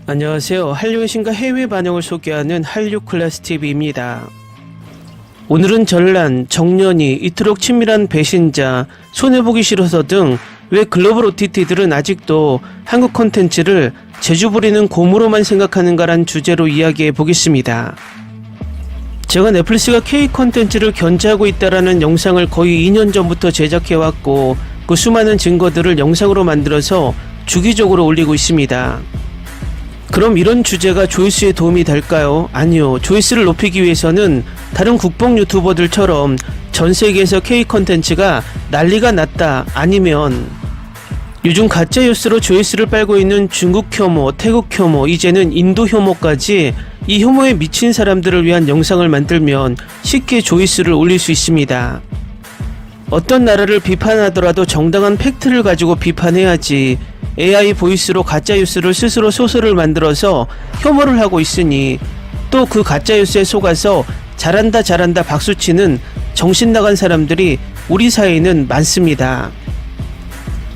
안녕하세요. 한류의 신과 해외 반영을 소개하는 한류클래스TV입니다. 오늘은 전란, 정년이, 이토록 친밀한 배신자, 손해보기 싫어서 등 왜 글로벌 OTT들은 아직도 한국 콘텐츠를 재주부리는 곰으로만 생각하는가란 주제로 이야기해 보겠습니다. 제가 넷플릭스가 K 콘텐츠를 견제하고 있다라는 영상을 거의 2년 전부터 제작해왔고 그 수많은 증거들을 영상으로 만들어서 주기적으로 올리고 있습니다. 그럼 이런 주제가 조회수에 도움이 될까요? 아니요. 조회수를 높이기 위해서는 다른 국뽕 유튜버들처럼 전 세계에서 K 콘텐츠가 난리가 났다 아니면 요즘 가짜 뉴스로 조회수를 빨고 있는 중국 혐오, 태국 혐오, 이제는 인도 혐오까지 이 혐오에 미친 사람들을 위한 영상을 만들면 쉽게 조회수를 올릴 수 있습니다. 어떤 나라를 비판하더라도 정당한 팩트를 가지고 비판해야지 AI 보이스로 가짜 뉴스를 스스로 소설을 만들어서 혐오를 하고 있으니 또 그 가짜 뉴스에 속아서 잘한다 박수치는 정신 나간 사람들이 우리 사회에는 많습니다.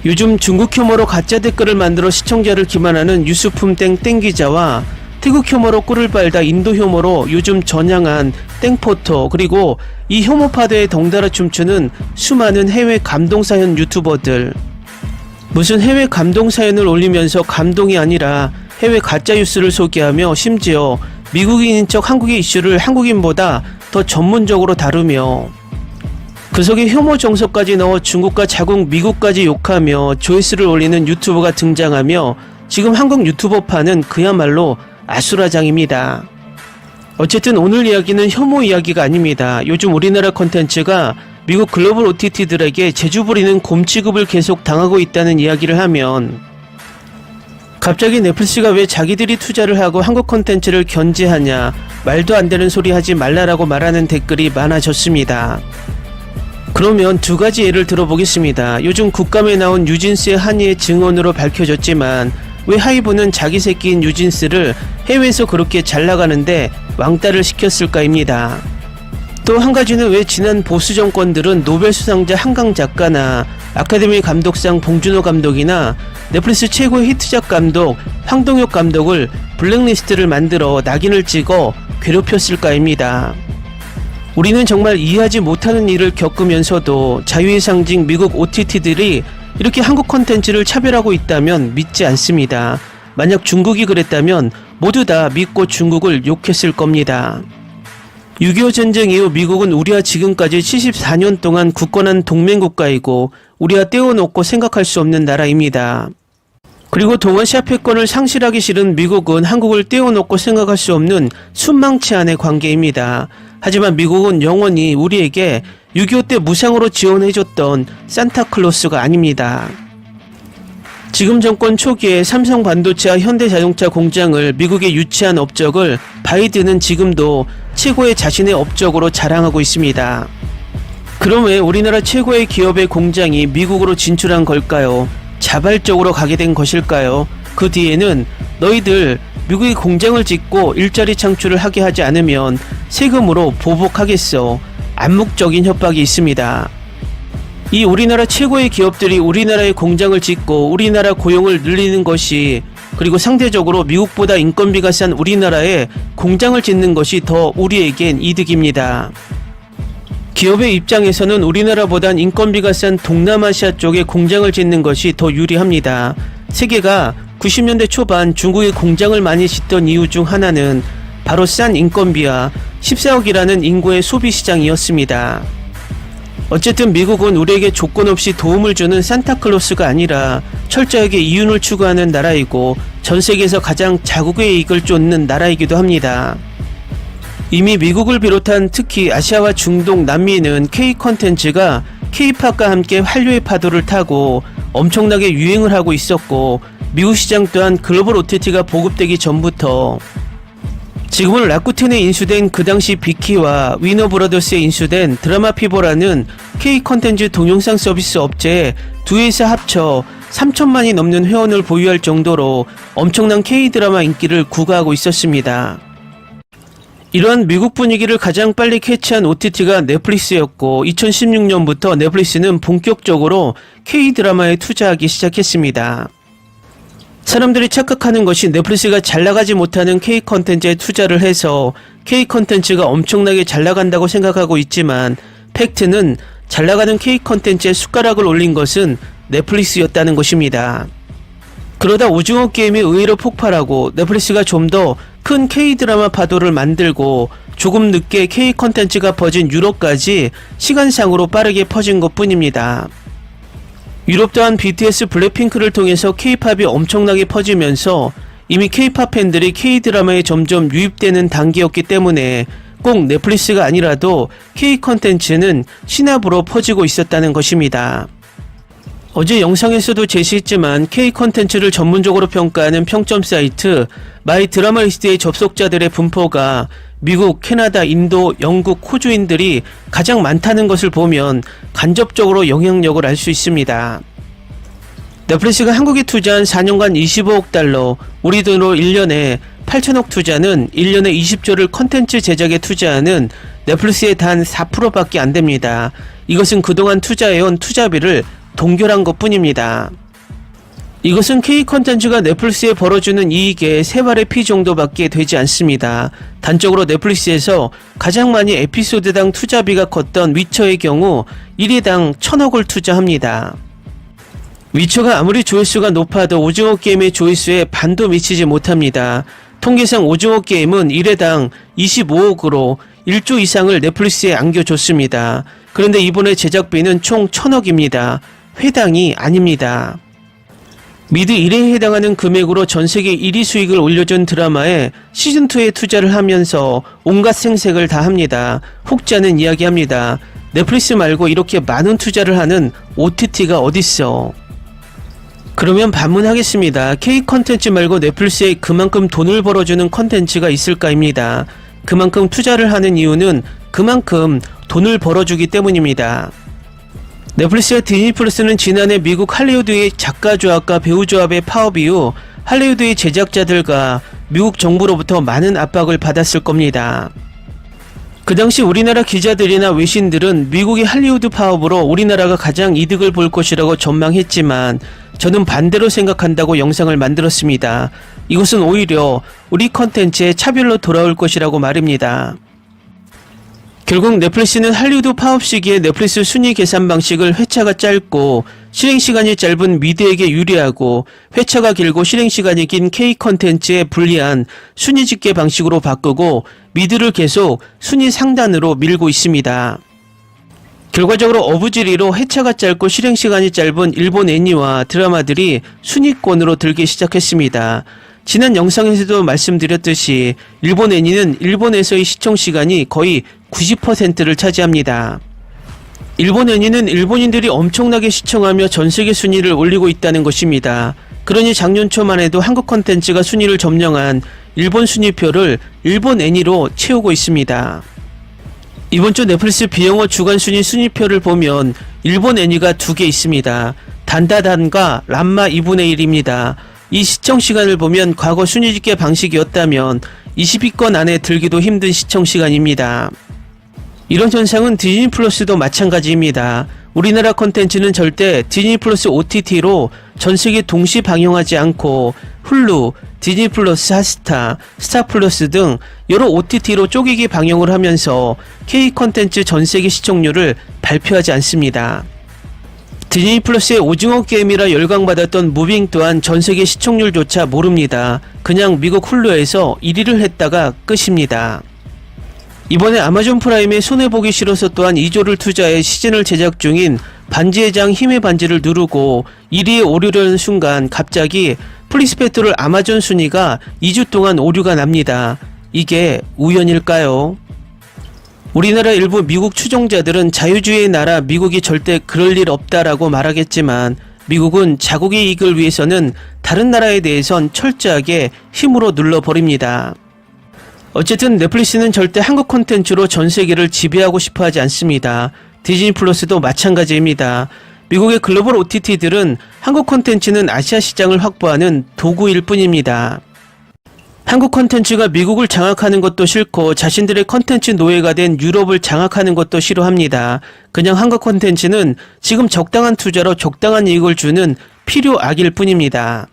요즘 중국 혐오로 가짜 댓글을 만들어 시청자를 기만하는 뉴스품 땡 기자와 태국 혐오로 꿀을 빨다 인도 혐오로 요즘 전향한 땡포터, 그리고 이 혐오 파도에 덩달아 춤추는 수많은 해외 감동사연 유튜버들. 무슨 해외 감동사연을 올리면서 감동이 아니라 해외 가짜 뉴스를 소개하며 심지어 미국인인 척 한국의 이슈를 한국인보다 더 전문적으로 다루며 그 속에 혐오 정서까지 넣어 중국과 자국 미국까지 욕하며 조회수를 올리는 유튜버가 등장하며 지금 한국 유튜버파는 그야말로 아수라장입니다. 어쨌든 오늘 이야기는 혐오 이야기가 아닙니다. 요즘 우리나라 콘텐츠가 미국 글로벌 OTT들에게 재주부리는 곰 취급을 계속 당하고 있다는 이야기를 하면 갑자기 넷플릭스가 왜 자기들이 투자를 하고 한국 콘텐츠를 견제하냐, 말도 안 되는 소리 하지 말라라고 말하는 댓글이 많아졌습니다. 그러면 두 가지 예를 들어보겠습니다. 요즘 국감에 나온 뉴진스의 한이의 증언으로 밝혀졌지만 왜 하이브는 자기 새끼인 뉴진스를 해외에서 그렇게 잘 나가는데 왕따를 시켰을까입니다. 또 한 가지는 왜 지난 보수 정권들은 노벨 수상자 한강 작가나 아카데미 감독상 봉준호 감독이나 넷플릭스 최고의 히트작 감독 황동혁 감독을 블랙리스트를 만들어 낙인을 찍어 괴롭혔을까입니다. 우리는 정말 이해하지 못하는 일을 겪으면서도 자유의 상징 미국 OTT들이 이렇게 한국 콘텐츠를 차별하고 있다면 믿지 않습니다. 만약 중국이 그랬다면 모두 다 믿고 중국을 욕했을 겁니다. 6.25 전쟁 이후 미국은 우리와 지금까지 74년 동안 굳건한 동맹국가이고 우리와 떼어놓고 생각할 수 없는 나라입니다. 그리고 동아시아 패권을 상실하기 싫은 미국은 한국을 떼어놓고 생각할 수 없는 순망치 않은 관계입니다. 하지만 미국은 영원히 우리에게 6.25 때 무상으로 지원해줬던 산타클로스가 아닙니다. 지금 정권 초기에 삼성 반도체와 현대자동차 공장을 미국에 유치한 업적을 바이든은 지금도 최고의 자신의 업적으로 자랑하고 있습니다. 그럼 왜 우리나라 최고의 기업의 공장이 미국으로 진출한 걸까요? 자발적으로 가게 된 것일까요? 그 뒤에는 너희들 미국에 공장을 짓고 일자리 창출을 하게 하지 않으면 세금으로 보복하겠어. 암묵적인 협박이 있습니다. 이 우리나라 최고의 기업들이 우리나라에 공장을 짓고 우리나라 고용을 늘리는 것이, 그리고 상대적으로 미국보다 인건비가 싼 우리나라에 공장을 짓는 것이 더 우리에겐 이득입니다. 기업의 입장에서는 우리나라보단 인건비가 싼 동남아시아 쪽에 공장을 짓는 것이 더 유리합니다. 세계가 90년대 초반 중국에 공장을 많이 짓던 이유 중 하나는 바로 싼 인건비와 14억이라는 인구의 소비 시장이었습니다. 어쨌든 미국은 우리에게 조건 없이 도움을 주는 산타클로스가 아니라 철저하게 이윤을 추구하는 나라이고 전 세계에서 가장 자국의 이익을 쫓는 나라이기도 합니다. 이미 미국을 비롯한 특히 아시아와 중동, 남미는 K 콘텐츠가 K-팝과 함께 한류의 파도를 타고 엄청나게 유행을 하고 있었고 미국 시장 또한 글로벌 OTT가 보급되기 전부터 지금은 라쿠텐에 인수된 그 당시 비키와 위너브라더스에 인수된 드라마피버라는 K 콘텐츠 동영상 서비스 업체에 두 회사 합쳐 3천만이 넘는 회원을 보유할 정도로 엄청난 K 드라마 인기를 구가하고 있었습니다. 이러한 미국 분위기를 가장 빨리 캐치한 OTT가 넷플릭스였고 2016년부터 넷플릭스는 본격적으로 K 드라마에 투자하기 시작했습니다. 사람들이 착각하는 것이 넷플릭스가 잘 나가지 못하는 K 컨텐츠에 투자를 해서 K 컨텐츠가 엄청나게 잘 나간다고 생각하고 있지만 팩트는 잘 나가는 K 컨텐츠에 숟가락을 올린 것은 넷플릭스였다는 것입니다. 그러다 오징어 게임이 의외로 폭발하고 넷플릭스가 좀 더 큰 K-드라마 파도를 만들고 조금 늦게 K 컨텐츠가 퍼진 유럽까지 시간상으로 빠르게 퍼진 것 뿐입니다. 유럽 또한 BTS 블랙핑크를 통해서 K-팝이 엄청나게 퍼지면서 이미 K-팝 팬들이 K-드라마에 점점 유입되는 단계였기 때문에 꼭 넷플릭스가 아니라도 K 컨텐츠는 신압으로 퍼지고 있었다는 것입니다. 어제 영상에서도 제시했지만 K 컨텐츠를 전문적으로 평가하는 평점 사이트 마이 드라마 리스트의 접속자들의 분포가 미국, 캐나다, 인도, 영국, 호주인들이 가장 많다는 것을 보면 간접적으로 영향력을 알 수 있습니다. 넷플릭스가 한국에 투자한 4년간 25억 달러, 우리 돈으로 1년에 8천억 투자는 1년에 20조를 컨텐츠 제작에 투자하는 넷플릭스의 단 4%밖에 안 됩니다. 이것은 그동안 투자해온 투자비를 동결한 것 뿐입니다. 이것은 K 컨텐츠가 넷플릭스에 벌어주는 이익의 3발의 피 정도밖에 되지 않습니다. 단적으로 넷플릭스에서 가장 많이 에피소드당 투자비가 컸던 위쳐의 경우 1회당 1,000억을 투자합니다. 위쳐가 아무리 조회수가 높아도 오징어 게임의 조회수에 반도 미치지 못합니다. 통계상 오징어 게임은 1회당 25억으로 1조 이상을 넷플릭스에 안겨줬습니다. 그런데 이번에 제작비는 총 1,000억입니다. 회당이 아닙니다. 미드 1회에 해당하는 금액으로 전세계 1위 수익을 올려준 드라마에 시즌2에 투자를 하면서 온갖 생색을 다 합니다. 혹자는 이야기합니다. 넷플릭스 말고 이렇게 많은 투자를 하는 OTT가 어딨어. 그러면 반문하겠습니다. K 컨텐츠 말고 넷플릭스에 그만큼 돈을 벌어주는 컨텐츠가 있을까입니다. 그만큼 투자를 하는 이유는 그만큼 돈을 벌어주기 때문입니다. 넷플릭스와 디즈니 플러스는 지난해 미국 할리우드의 작가 조합과 배우 조합의 파업 이후 할리우드의 제작자들과 미국 정부로부터 많은 압박을 받았을 겁니다. 그 당시 우리나라 기자들이나 외신들은 미국의 할리우드 파업으로 우리나라가 가장 이득을 볼 것이라고 전망했지만 저는 반대로 생각한다고 영상을 만들었습니다. 이것은 오히려 우리 컨텐츠의 차별로 돌아올 것이라고 말입니다. 결국 넷플릭스는 할리우드 파업 시기에 넷플릭스 순위 계산 방식을 회차가 짧고 실행시간이 짧은 미드에게 유리하고 회차가 길고 실행시간이 긴 K 컨텐츠에 불리한 순위 집계 방식으로 바꾸고 미드를 계속 순위 상단으로 밀고 있습니다. 결과적으로 어부지리로 회차가 짧고 실행시간이 짧은 일본 애니와 드라마들이 순위권으로 들기 시작했습니다. 지난 영상에서도 말씀드렸듯이 일본 애니는 일본에서의 시청시간이 거의 90%를 차지합니다. 일본 애니는 일본인들이 엄청나게 시청하며 전세계 순위를 올리고 있다는 것입니다. 그러니 작년 초만 해도 한국 컨텐츠가 순위를 점령한 일본 순위표를 일본 애니로 채우고 있습니다. 이번 주 넷플릭스 비영어 주간 순위표를 보면 일본 애니가 2개 있습니다. 단다단과 람마 2분의 1입니다. 이 시청시간을 보면 과거 순위집계 방식이었다면 20위권 안에 들기도 힘든 시청시간입니다. 이런 현상은 디즈니 플러스도 마찬가지입니다. 우리나라 컨텐츠는 절대 디즈니 플러스 OTT로 전세계 동시 방영하지 않고 훌루, 디즈니 플러스 핫스타, 스타 플러스 등 여러 OTT로 쪼개기 방영을 하면서 K 컨텐츠 전세계 시청률을 발표하지 않습니다. 디즈니 플러스의 오징어 게임이라 열광받았던 무빙 또한 전세계 시청률조차 모릅니다. 그냥 미국 훌루에서 1위를 했다가 끝입니다. 이번에 아마존 프라임에 손해보기 싫어서 또한 2조를 투자해 시즌을 제작 중인 반지의 장 힘의 반지를 누르고 1위에 오르려는 순간 갑자기 플리스페트롤 아마존 순위가 2주 동안 오류가 납니다. 이게 우연일까요? 우리나라 일부 미국 추종자들은 자유주의의 나라 미국이 절대 그럴 일 없다라고 말하겠지만 미국은 자국의 이익을 위해서는 다른 나라에 대해선 철저하게 힘으로 눌러버립니다. 어쨌든 넷플릭스는 절대 한국 콘텐츠로 전세계를 지배하고 싶어 하지 않습니다. 디즈니 플러스도 마찬가지입니다. 미국의 글로벌 OTT들은 한국 콘텐츠는 아시아 시장을 확보하는 도구일 뿐입니다. 한국 콘텐츠가 미국을 장악하는 것도 싫고 자신들의 콘텐츠 노예가 된 유럽을 장악하는 것도 싫어합니다. 그냥 한국 콘텐츠는 지금 적당한 투자로 적당한 이익을 주는 필요악일 뿐입니다.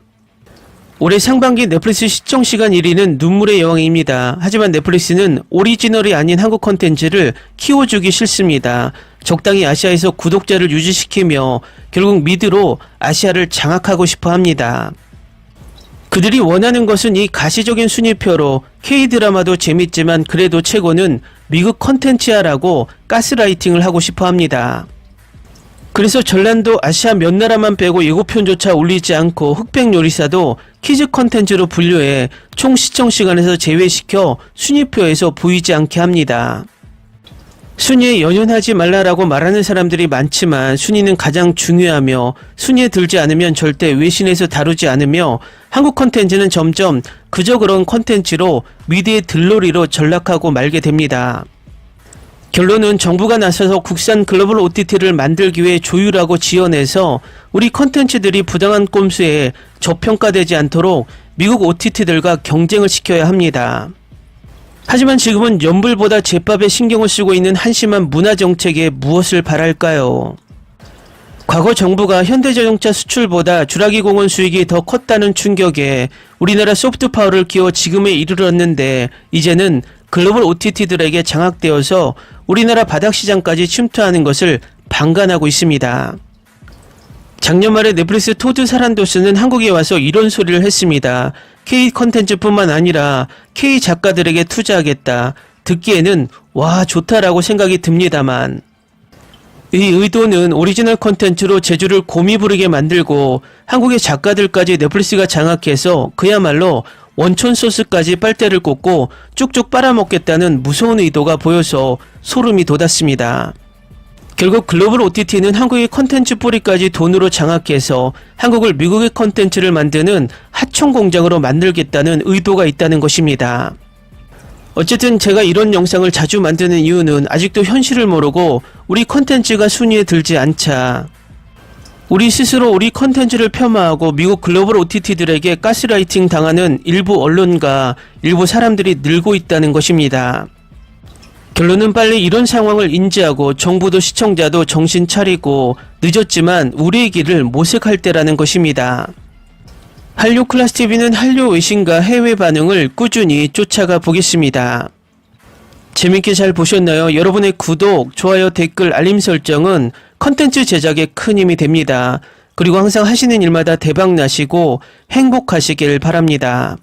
올해 상반기 넷플릭스 시청시간 1위는 눈물의 여왕입니다. 하지만 넷플릭스는 오리지널이 아닌 한국 콘텐츠를 키워주기 싫습니다. 적당히 아시아에서 구독자를 유지시키며 결국 미드로 아시아를 장악하고 싶어 합니다. 그들이 원하는 것은 이 가시적인 순위표로 K드라마도 재밌지만 그래도 최고는 미국 콘텐츠야라고 가스라이팅을 하고 싶어 합니다. 그래서 전란도 아시아 몇 나라만 빼고 예고편조차 올리지 않고 흑백 요리사도 키즈 콘텐츠로 분류해 총 시청시간에서 제외시켜 순위표에서 보이지 않게 합니다. 순위에 연연하지 말라라고 말하는 사람들이 많지만 순위는 가장 중요하며 순위에 들지 않으면 절대 외신에서 다루지 않으며 한국 콘텐츠는 점점 그저 그런 콘텐츠로 미디어의 들러리로 전락하고 말게 됩니다. 결론은 정부가 나서서 국산 글로벌 OTT를 만들기 위해 조율하고 지원해서 우리 콘텐츠들이 부당한 꼼수에 저평가되지 않도록 미국 OTT들과 경쟁을 시켜야 합니다. 하지만 지금은 연불보다 제밥에 신경을 쓰고 있는 한심한 문화정책에 무엇을 바랄까요? 과거 정부가 현대자동차 수출보다 주라기 공원 수익이 더 컸다는 충격에 우리나라 소프트파워를 키워 지금에 이르렀는데 이제는 글로벌 OTT들에게 장악되어서 우리나라 바닥시장까지 침투하는 것을 방관하고 있습니다. 작년 말에 넷플릭스 토드 사란도스는 한국에 와서 이런 소리를 했습니다. K 컨텐츠뿐만 아니라 K 작가들에게 투자하겠다. 듣기에는 와 좋다라고 생각이 듭니다만 이 의도는 오리지널 컨텐츠로 제주를 곰이 부르게 만들고 한국의 작가들까지 넷플릭스가 장악해서 그야말로 원천 소스까지 빨대를 꽂고 쭉쭉 빨아먹겠다는 무서운 의도가 보여서 소름이 돋았습니다. 결국 글로벌 OTT는 한국의 컨텐츠 뿌리까지 돈으로 장악해서 한국을 미국의 컨텐츠를 만드는 하청 공장으로 만들겠다는 의도가 있다는 것입니다. 어쨌든 제가 이런 영상을 자주 만드는 이유는 아직도 현실을 모르고 우리 컨텐츠가 순위에 들지 않자 우리 스스로 우리 컨텐츠를 폄하하고 미국 글로벌 OTT들에게 가스라이팅 당하는 일부 언론과 일부 사람들이 늘고 있다는 것입니다. 결론은 빨리 이런 상황을 인지하고 정부도 시청자도 정신 차리고 늦었지만 우리의 길을 모색할 때라는 것입니다. 한류 클래스TV는 한류 외신과 해외 반응을 꾸준히 쫓아가 보겠습니다. 재밌게 잘 보셨나요? 여러분의 구독, 좋아요, 댓글, 알림 설정은 컨텐츠 제작에 큰 힘이 됩니다. 그리고 항상 하시는 일마다 대박 나시고 행복하시길 바랍니다.